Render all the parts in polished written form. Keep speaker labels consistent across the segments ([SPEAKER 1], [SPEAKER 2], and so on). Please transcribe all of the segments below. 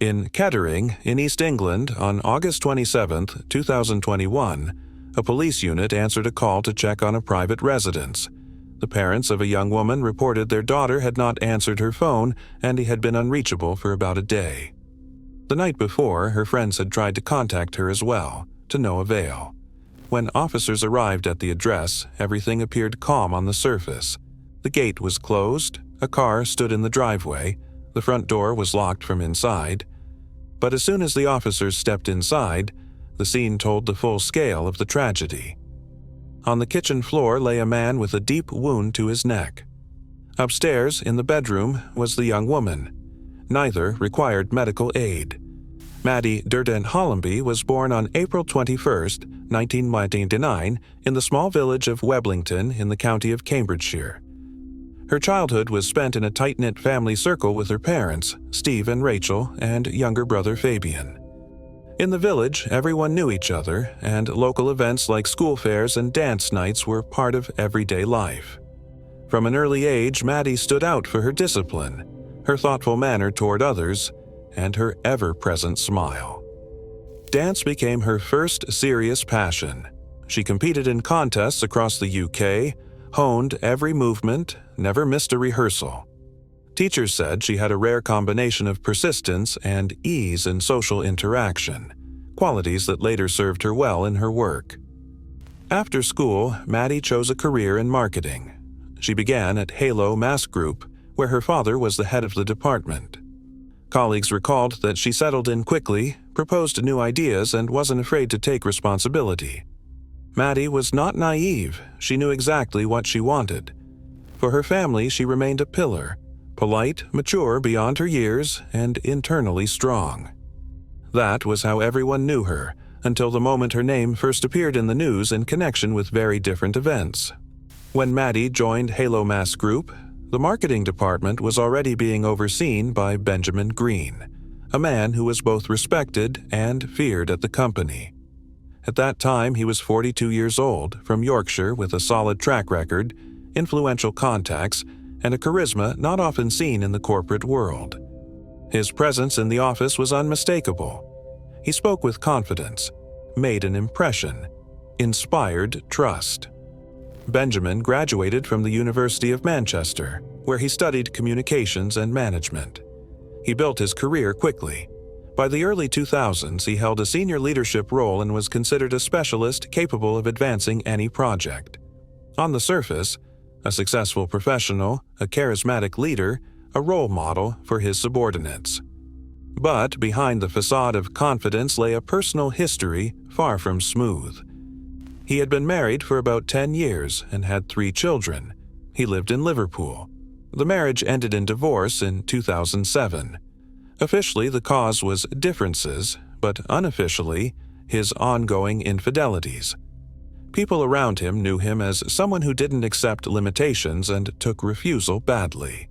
[SPEAKER 1] In Kettering, in East England, on August 27, 2021, a police unit answered a call to check on a private residence. The parents of a young woman reported their daughter had not answered her phone and he had been unreachable for about a day. The night before, her friends had tried to contact her as well, to no avail. When officers arrived at the address, everything appeared calm on the surface. The gate was closed, a car stood in the driveway, the front door was locked from inside. But as soon as the officers stepped inside, the scene told the full scale of the tragedy. On the kitchen floor lay a man with a deep wound to his neck. Upstairs, in the bedroom, was the young woman. Neither required medical aid. Maddie Durden Hollamby was born on April 21, 1999, in the small village of Weblington in the county of Cambridgeshire. Her childhood was spent in a tight-knit family circle with her parents, Steve and Rachel, and younger brother Fabian. In the village, everyone knew each other, and local events like school fairs and dance nights were part of everyday life. From an early age, Maddie stood out for her discipline, her thoughtful manner toward others, and her ever-present smile. Dance became her first serious passion. She competed in contests across the UK, honed every movement, never missed a rehearsal. Teachers said she had a rare combination of persistence and ease in social interaction, qualities that later served her well in her work. After school, Maddie chose a career in marketing. She began at Halo Mass Group, where her father was the head of the department. Colleagues recalled that she settled in quickly, proposed new ideas, and wasn't afraid to take responsibility. Maddie was not naive. She knew exactly what she wanted. For her family, she remained a pillar, polite, mature beyond her years, and internally strong. That was how everyone knew her, until the moment her name first appeared in the news in connection with very different events. When Maddie joined Halo Mass Group, the marketing department was already being overseen by Benjamin Green, a man who was both respected and feared at the company. At that time, he was 42 years old, from Yorkshire with a solid track record, influential contacts, and a charisma not often seen in the corporate world. His presence in the office was unmistakable. He spoke with confidence, made an impression, inspired trust. Benjamin graduated from the University of Manchester, where he studied communications and management. He built his career quickly. By the early 2000s, he held a senior leadership role and was considered a specialist capable of advancing any project. On the surface, a successful professional, a charismatic leader, a role model for his subordinates. But behind the facade of confidence lay a personal history far from smooth. He had been married for about 10 years and had 3 children. He lived in Liverpool. The marriage ended in divorce in 2007. Officially, the cause was differences, but unofficially, his ongoing infidelities. People around him knew him as someone who didn't accept limitations and took refusal badly.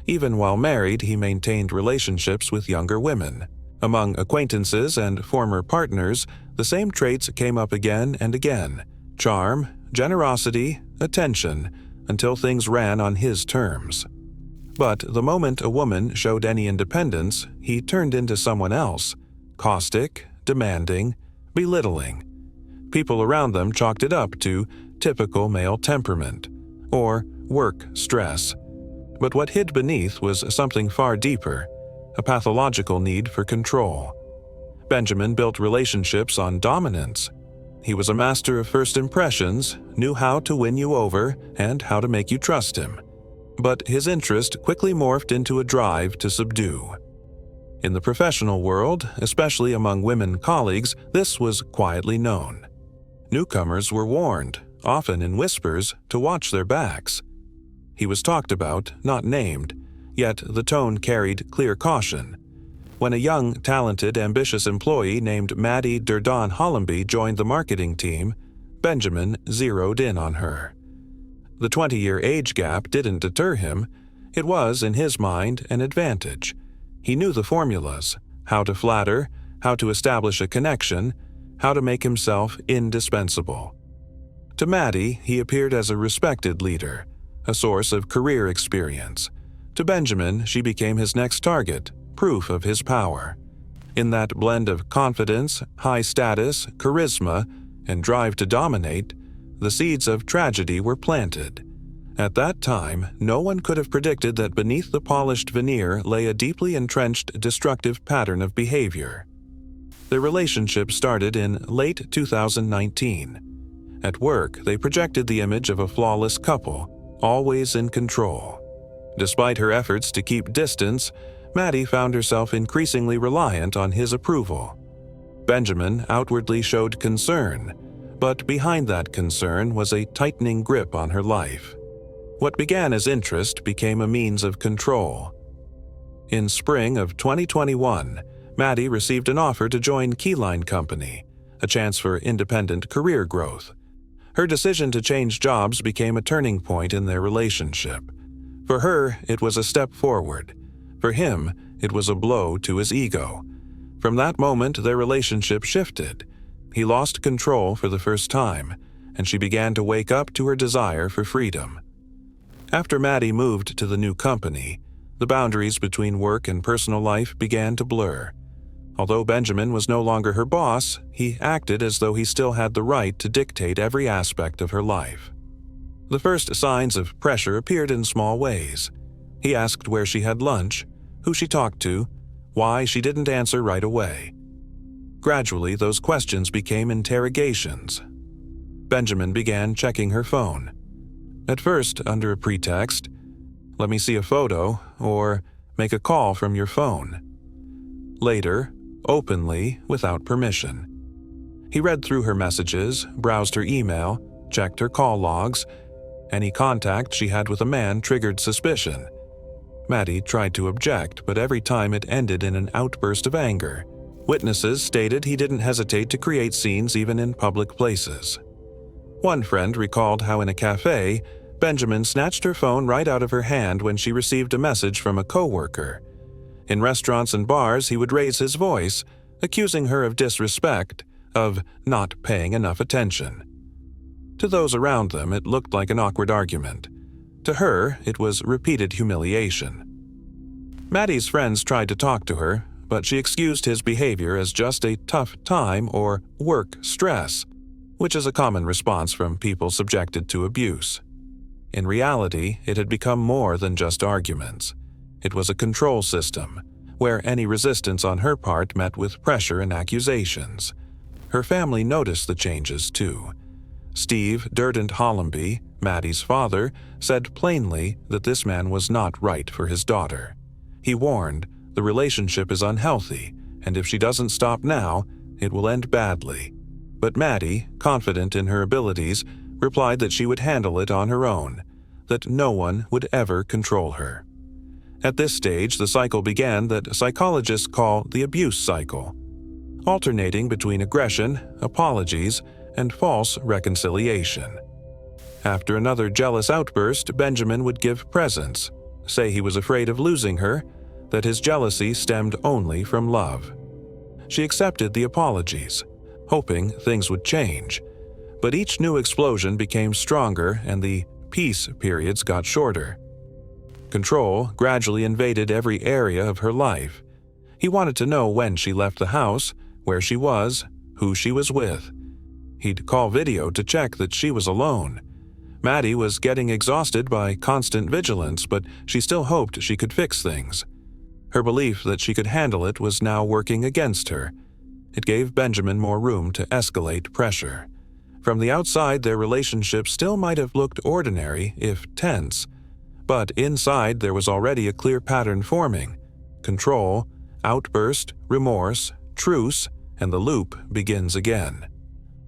[SPEAKER 1] Even while married, he maintained relationships with younger women. Among acquaintances and former partners, the same traits came up again and again: charm, generosity, attention, until things ran on his terms. But the moment a woman showed any independence, he turned into someone else: caustic, demanding, belittling. People around them chalked it up to typical male temperament or work stress. But what hid beneath was something far deeper: a pathological need for control. Benjamin built relationships on dominance. He was a master of first impressions, knew how to win you over and how to make you trust him. But his interest quickly morphed into a drive to subdue. In the professional world, especially among women colleagues, this was quietly known. Newcomers were warned, often in whispers, to watch their backs. He was talked about, not named, yet the tone carried clear caution. When a young, talented, ambitious employee named Maddie Durden Hollamby joined the marketing team, Benjamin zeroed in on her. The 20-year age gap didn't deter him. It was, in his mind, an advantage. He knew the formulas: how to flatter, how to establish a connection, how to make himself indispensable. To Maddie, he appeared as a respected leader, a source of career experience. To Benjamin, she became his next target, proof of his power. In that blend of confidence, high status, charisma, and drive to dominate, the seeds of tragedy were planted. At that time, no one could have predicted that beneath the polished veneer lay a deeply entrenched destructive pattern of behavior. Their relationship started in late 2019. At work, they projected the image of a flawless couple, always in control. Despite her efforts to keep distance, Maddie found herself increasingly reliant on his approval. Benjamin outwardly showed concern, but behind that concern was a tightening grip on her life. What began as interest became a means of control. In spring of 2021, Maddie received an offer to join Keyline Company, a chance for independent career growth. Her decision to change jobs became a turning point in their relationship. For her, it was a step forward. For him, it was a blow to his ego. From that moment, their relationship shifted. He lost control for the first time, and she began to wake up to her desire for freedom. After Maddie moved to the new company, the boundaries between work and personal life began to blur. Although Benjamin was no longer her boss, he acted as though he still had the right to dictate every aspect of her life. The first signs of pressure appeared in small ways. He asked where she had lunch, who she talked to, why she didn't answer right away. Gradually, those questions became interrogations. Benjamin began checking her phone. At first, under a pretext, "Let me see a photo," or "Make a call from your phone." Later, openly, without permission. He read through her messages, browsed her email, checked her call logs. Any contact she had with a man triggered suspicion. Maddie tried to object, but every time it ended in an outburst of anger. Witnesses stated he didn't hesitate to create scenes even in public places. One friend recalled how in a cafe, Benjamin snatched her phone right out of her hand when she received a message from a coworker. In restaurants and bars, he would raise his voice, accusing her of disrespect, of not paying enough attention. To those around them, it looked like an awkward argument. To her, it was repeated humiliation. Maddie's friends tried to talk to her, but she excused his behavior as just a tough time or work stress, which is a common response from people subjected to abuse. In reality, it had become more than just arguments. It was a control system, where any resistance on her part met with pressure and accusations. Her family noticed the changes too. Steve Durdant Hollamby, Maddie's father, said plainly that this man was not right for his daughter. He warned, the relationship is unhealthy, and if she doesn't stop now, it will end badly. But Maddie, confident in her abilities, replied that she would handle it on her own, that no one would ever control her. At this stage, the cycle began that psychologists call the abuse cycle, alternating between aggression, apologies, and false reconciliation. After another jealous outburst, Benjamin would give presents, say he was afraid of losing her, that his jealousy stemmed only from love. She accepted the apologies, hoping things would change, but each new explosion became stronger and the peace periods got shorter. Control gradually invaded every area of her life. He wanted to know when she left the house, where she was, who she was with. He'd call video to check that she was alone. Maddie was getting exhausted by constant vigilance, but she still hoped she could fix things. Her belief that she could handle it was now working against her. It gave Benjamin more room to escalate pressure. From the outside, their relationship still might have looked ordinary, if tense. But inside, there was already a clear pattern forming. Control, outburst, remorse, truce, and the loop begins again.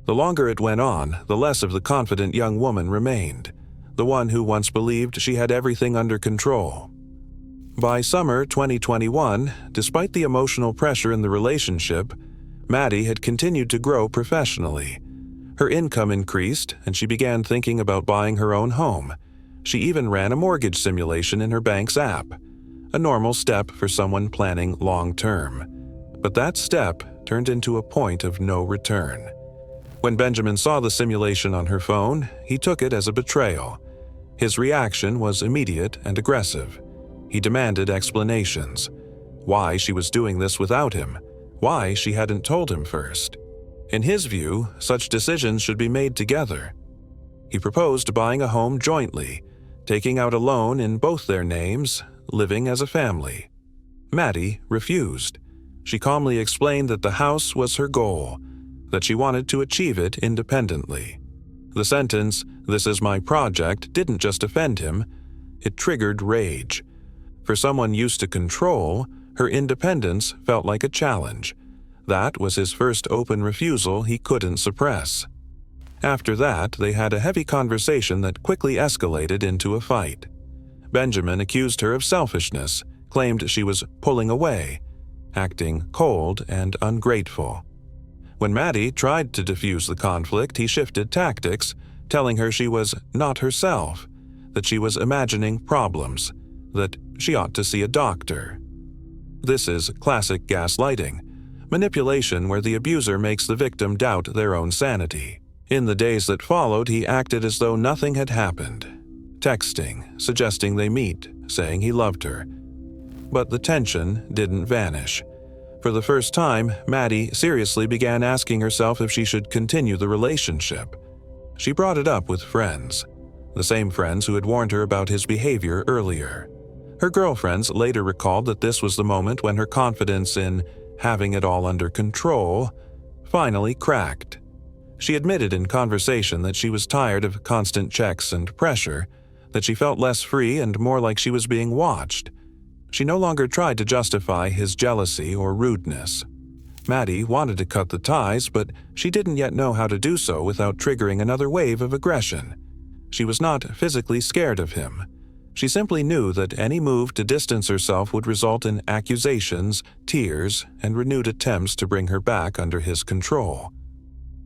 [SPEAKER 1] The longer it went on, the less of the confident young woman remained, the one who once believed she had everything under control. By summer 2021, despite the emotional pressure in the relationship, Maddie had continued to grow professionally. Her income increased, and she began thinking about buying her own home. She even ran a mortgage simulation in her bank's app, a normal step for someone planning long-term. But that step turned into a point of no return. When Benjamin saw the simulation on her phone, he took it as a betrayal. His reaction was immediate and aggressive. He demanded explanations. Why she was doing this without him, why she hadn't told him first. In his view, such decisions should be made together. He proposed buying a home jointly, taking out a loan in both their names, living as a family. Maddie refused. She calmly explained that the house was her goal, that she wanted to achieve it independently. The sentence, "This is my project," didn't just offend him, it triggered rage. For someone used to control, her independence felt like a challenge. That was his first open refusal he couldn't suppress. After that, they had a heavy conversation that quickly escalated into a fight. Benjamin accused her of selfishness, claimed she was pulling away, acting cold and ungrateful. When Maddie tried to defuse the conflict, he shifted tactics, telling her she was not herself, that she was imagining problems, that she ought to see a doctor. This is classic gaslighting, manipulation where the abuser makes the victim doubt their own sanity. In the days that followed, he acted as though nothing had happened, texting, suggesting they meet, saying he loved her. But the tension didn't vanish. For the first time, Maddie seriously began asking herself if she should continue the relationship. She brought it up with friends, the same friends who had warned her about his behavior earlier. Her girlfriends later recalled that this was the moment when her confidence in having it all under control finally cracked. She admitted in conversation that she was tired of constant checks and pressure, that she felt less free and more like she was being watched. She no longer tried to justify his jealousy or rudeness. Maddie wanted to cut the ties, but she didn't yet know how to do so without triggering another wave of aggression. She was not physically scared of him. She simply knew that any move to distance herself would result in accusations, tears, and renewed attempts to bring her back under his control.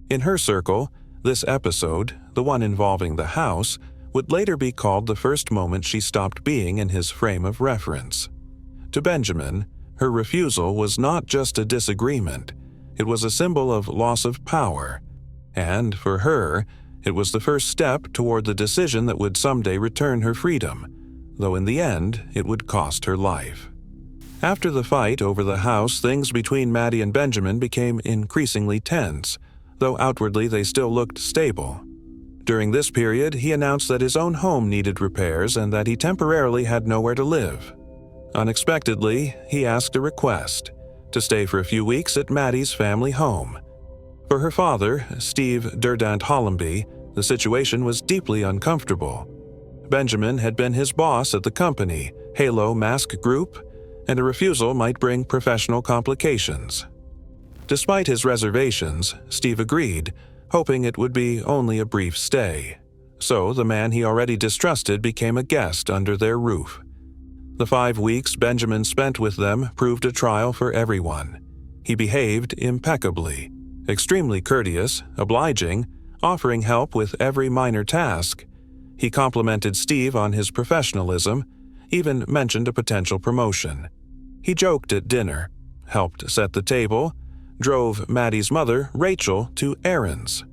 [SPEAKER 1] In her circle, this episode, the one involving the house, would later be called the first moment she stopped being in his frame of reference. To Benjamin, her refusal was not just a disagreement, it was a symbol of loss of power. And for her, it was the first step toward the decision that would someday return her freedom, though in the end, it would cost her life. After the fight over the house, things between Maddie and Benjamin became increasingly tense, though outwardly they still looked stable. During this period, he announced that his own home needed repairs and that he temporarily had nowhere to live. Unexpectedly, he asked a request to stay for a few weeks at Maddie's family home. For her father, Steve Durdant Hollamby, the situation was deeply uncomfortable. Benjamin had been his boss at the company, Halo Mask Group, and a refusal might bring professional complications. Despite his reservations, Steve agreed, hoping it would be only a brief stay. So the man he already distrusted became a guest under their roof. The 5 weeks Benjamin spent with them proved a trial for everyone. He behaved impeccably, extremely courteous, obliging, offering help with every minor task. He complimented Steve on his professionalism, even mentioned a potential promotion. He joked at dinner, helped set the table, drove Maddie's mother, Rachel, to errands.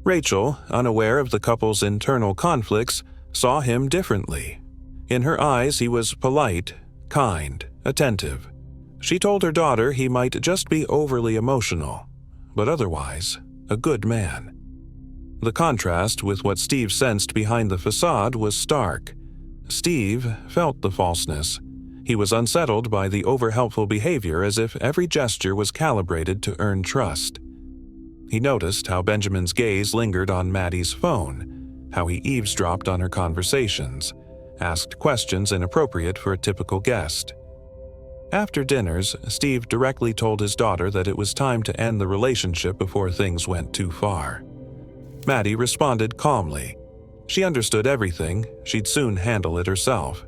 [SPEAKER 1] Rachel, unaware of the couple's internal conflicts, saw him differently. In her eyes, he was polite, kind, attentive. She told her daughter he might just be overly emotional, but otherwise, a good man. The contrast with what Steve sensed behind the facade was stark. Steve felt the falseness. He was unsettled by the over-helpful behavior as if every gesture was calibrated to earn trust. He noticed how Benjamin's gaze lingered on Maddie's phone, how he eavesdropped on her conversations, asked questions inappropriate for a typical guest. After dinners, Steve directly told his daughter that it was time to end the relationship before things went too far. Maddie responded calmly. She understood everything, she'd soon handle it herself.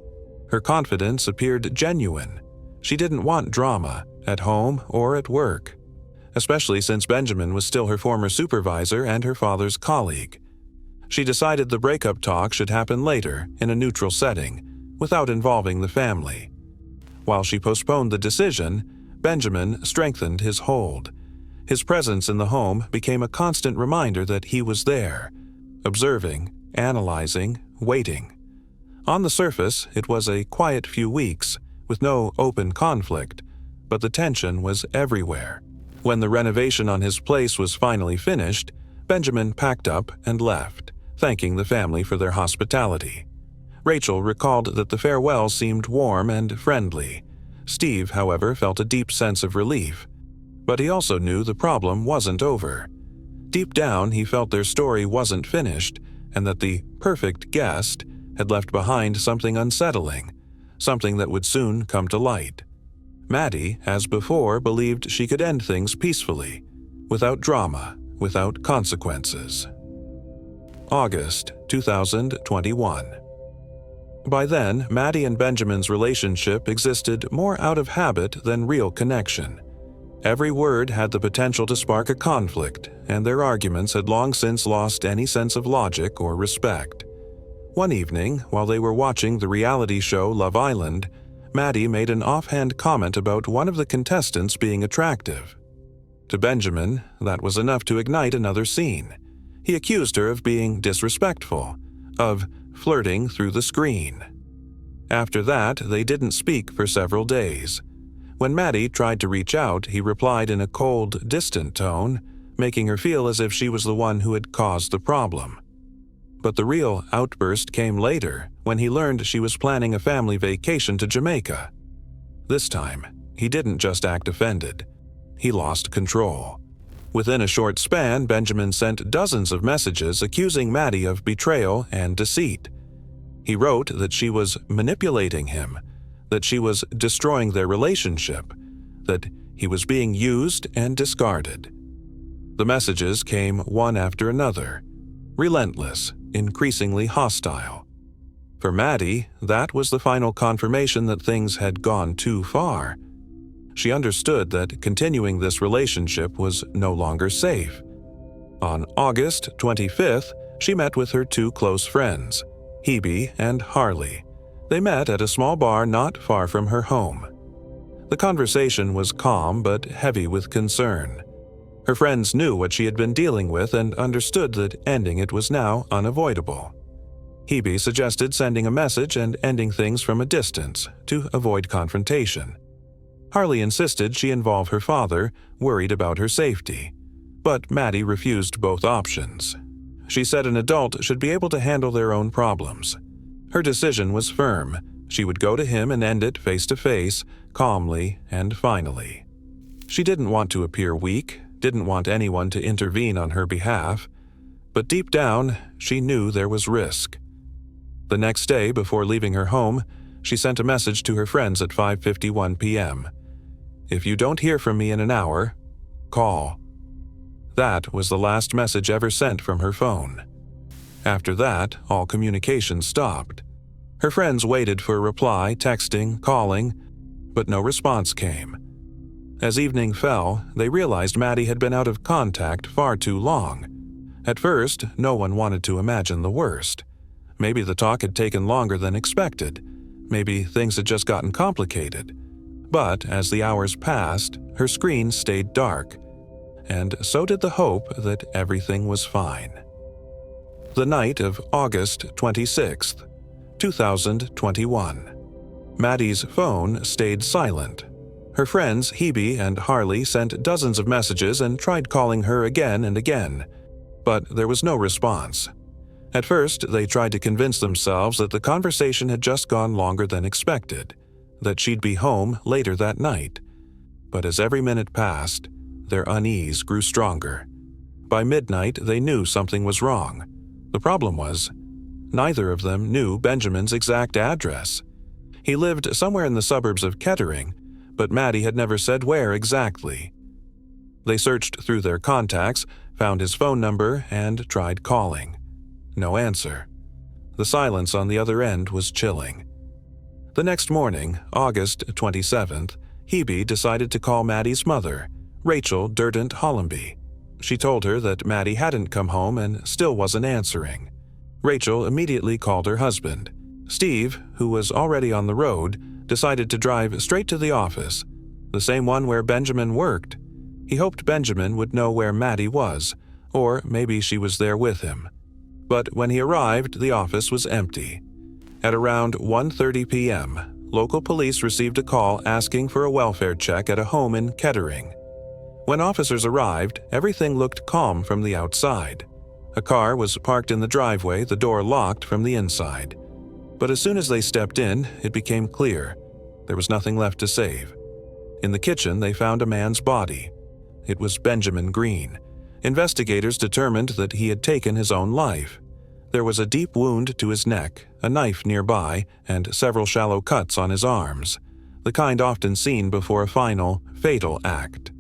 [SPEAKER 1] Her confidence appeared genuine. She didn't want drama, at home or at work, especially since Benjamin was still her former supervisor and her father's colleague. She decided the breakup talk should happen later, in a neutral setting, without involving the family. While she postponed the decision, Benjamin strengthened his hold. His presence in the home became a constant reminder that he was there, observing, analyzing, waiting. On the surface, it was a quiet few weeks, with no open conflict, but the tension was everywhere. When the renovation on his place was finally finished, Benjamin packed up and left, thanking the family for their hospitality. Rachel recalled that the farewell seemed warm and friendly. Steve, however, felt a deep sense of relief. But he also knew the problem wasn't over. Deep down, he felt their story wasn't finished, and that the perfect guest had left behind something unsettling, something that would soon come to light. Maddie, as before, believed she could end things peacefully, without drama, without consequences. August 2021. By then, Maddie and Benjamin's relationship existed more out of habit than real connection. Every word had the potential to spark a conflict, and their arguments had long since lost any sense of logic or respect. One evening, while they were watching the reality show Love Island, Maddie made an offhand comment about one of the contestants being attractive. To Benjamin, that was enough to ignite another scene. He accused her of being disrespectful, of flirting through the screen. After that, they didn't speak for several days. When Maddie tried to reach out, he replied in a cold, distant tone, making her feel as if she was the one who had caused the problem. But the real outburst came later, when he learned she was planning a family vacation to Jamaica. This time, he didn't just act offended. He lost control. Within a short span, Benjamin sent dozens of messages accusing Maddie of betrayal and deceit. He wrote that she was manipulating him, that she was destroying their relationship, that he was being used and discarded. The messages came one after another, relentless, increasingly hostile. For Maddie, that was the final confirmation that things had gone too far. She understood that continuing this relationship was no longer safe. On August 25th, she met with her two close friends, Hebe and Harley. They met at a small bar not far from her home. The conversation was calm but heavy with concern. Her friends knew what she had been dealing with and understood that ending it was now unavoidable. Hebe suggested sending a message and ending things from a distance to avoid confrontation. Harley insisted she involve her father, worried about her safety. But Maddie refused both options. She said an adult should be able to handle their own problems. Her decision was firm. She would go to him and end it face to face, calmly and finally. She didn't want to appear weak, didn't want anyone to intervene on her behalf, but deep down, she knew there was risk. The next day, before leaving her home, she sent a message to her friends at 5:51 p.m. "If you don't hear from me in an hour, call." That was the last message ever sent from her phone. After that, all communication stopped. Her friends waited for a reply, texting, calling, but no response came. As evening fell, they realized Maddie had been out of contact far too long. At first, no one wanted to imagine the worst. Maybe the talk had taken longer than expected. Maybe things had just gotten complicated. But as the hours passed, her screen stayed dark, and so did the hope that everything was fine. The night of August 26th, 2021. Maddie's phone stayed silent. Her friends Hebe and Harley sent dozens of messages and tried calling her again and again, but there was no response. At first, they tried to convince themselves that the conversation had just gone longer than expected, that she'd be home later that night. But as every minute passed, their unease grew stronger. By midnight, they knew something was wrong. The problem was, neither of them knew Benjamin's exact address. He lived somewhere in the suburbs of Kettering, but Maddie had never said where exactly. They searched through their contacts, found his phone number, and tried calling. No answer. The silence on the other end was chilling. The next morning, August 27th, Hebe decided to call Maddie's mother, Rachel Durdant Hollamby. She told her that Maddie hadn't come home and still wasn't answering. Rachel immediately called her husband. Steve, who was already on the road, decided to drive straight to the office, the same one where Benjamin worked. He hoped Benjamin would know where Maddie was, or maybe she was there with him. But when he arrived, the office was empty. At around 1:30 p.m., local police received a call asking for a welfare check at a home in Kettering. When officers arrived, everything looked calm from the outside. A car was parked in the driveway, the door locked from the inside. But as soon as they stepped in, it became clear. There was nothing left to save. In the kitchen, they found a man's body. It was Benjamin Green. Investigators determined that he had taken his own life. There was a deep wound to his neck, a knife nearby, and several shallow cuts on his arms, the kind often seen before a final, fatal act.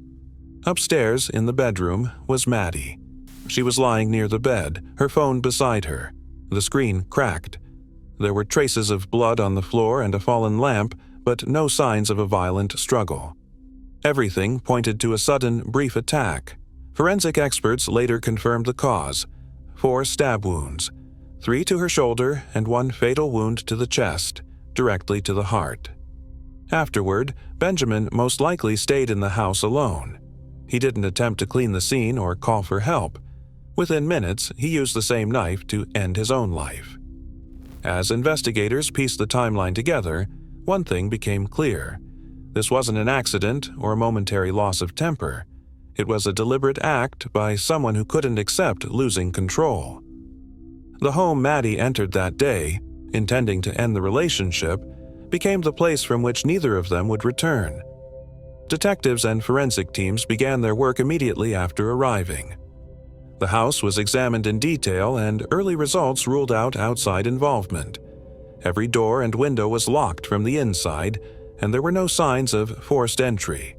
[SPEAKER 1] Upstairs, in the bedroom, was Maddie. She was lying near the bed, her phone beside her. The screen cracked. There were traces of blood on the floor and a fallen lamp, but no signs of a violent struggle. Everything pointed to a sudden, brief attack. Forensic experts later confirmed the cause: 4 stab wounds, 3 to her shoulder and 1 fatal wound to the chest, directly to the heart. Afterward, Benjamin most likely stayed in the house alone. He didn't attempt to clean the scene or call for help. Within minutes, he used the same knife to end his own life. As investigators pieced the timeline together, one thing became clear. This wasn't an accident or a momentary loss of temper. It was a deliberate act by someone who couldn't accept losing control. The home Maddie entered that day, intending to end the relationship, became the place from which neither of them would return. Detectives and forensic teams began their work immediately after arriving. The house was examined in detail, and early results ruled out outside involvement. Every door and window was locked from the inside, and there were no signs of forced entry.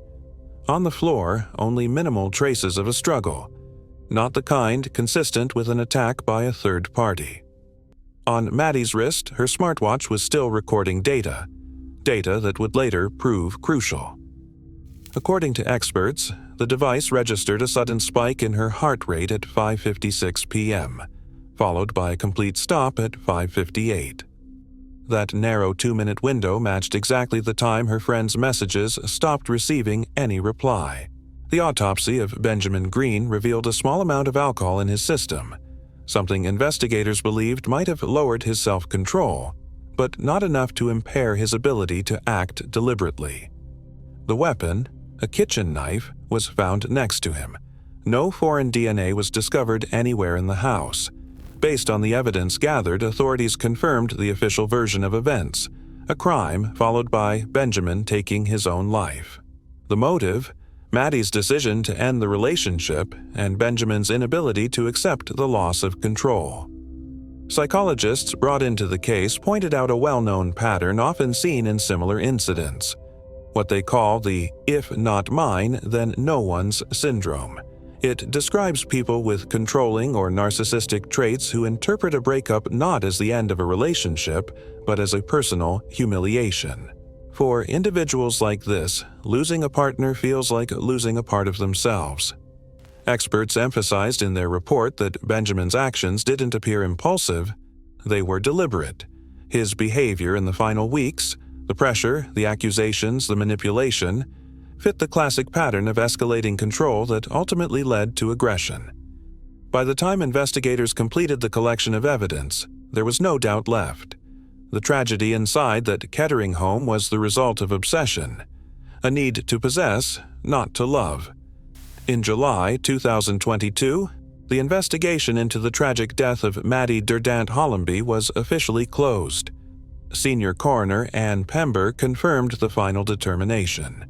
[SPEAKER 1] On the floor, only minimal traces of a struggle, not the kind consistent with an attack by a third party. On Maddie's wrist, her smartwatch was still recording data that would later prove crucial. According to experts, the device registered a sudden spike in her heart rate at 5:56 p.m., followed by a complete stop at 5:58. That narrow 2-minute window matched exactly the time her friend's messages stopped receiving any reply. The autopsy of Benjamin Green revealed a small amount of alcohol in his system, something investigators believed might have lowered his self-control, but not enough to impair his ability to act deliberately. The weapon, a kitchen knife, was found next to him. No foreign DNA was discovered anywhere in the house. Based on the evidence gathered, authorities confirmed the official version of events: a crime followed by Benjamin taking his own life. The motive? Maddie's decision to end the relationship and Benjamin's inability to accept the loss of control. Psychologists brought into the case pointed out a well-known pattern often seen in similar incidents: what they call the "if not mine, then no one's" syndrome. It describes people with controlling or narcissistic traits who interpret a breakup not as the end of a relationship, but as a personal humiliation. For individuals like this, losing a partner feels like losing a part of themselves. Experts emphasized in their report that Benjamin's actions didn't appear impulsive, they were deliberate. His behavior in the final weeks, the pressure, the accusations, the manipulation, fit the classic pattern of escalating control that ultimately led to aggression. By the time investigators completed the collection of evidence, there was no doubt left. The tragedy inside that Kettering home was the result of obsession, a need to possess, not to love. In July 2022, the investigation into the tragic death of Maddie Durdant Hollamby was officially closed. Senior coroner Ann Pember confirmed the final determination.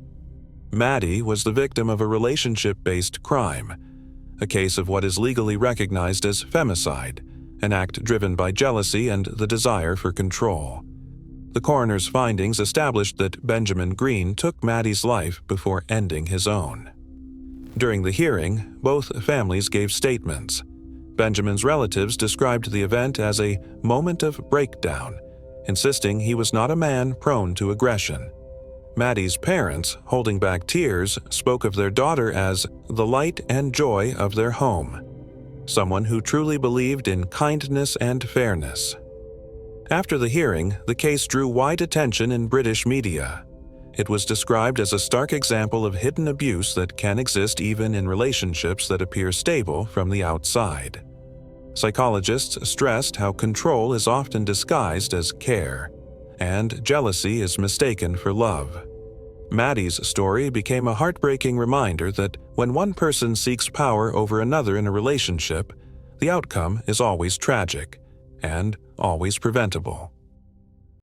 [SPEAKER 1] Maddie was the victim of a relationship-based crime, a case of what is legally recognized as femicide, an act driven by jealousy and the desire for control. The coroner's findings established that Benjamin Green took Maddie's life before ending his own. During the hearing, both families gave statements. Benjamin's relatives described the event as a moment of breakdown, insisting he was not a man prone to aggression. Maddie's parents, holding back tears, spoke of their daughter as the light and joy of their home, someone who truly believed in kindness and fairness. After the hearing, the case drew wide attention in British media. It was described as a stark example of hidden abuse that can exist even in relationships that appear stable from the outside. Psychologists stressed how control is often disguised as care. and jealousy is mistaken for love. Maddie's story became a heartbreaking reminder that when one person seeks power over another in a relationship, the outcome is always tragic and always preventable.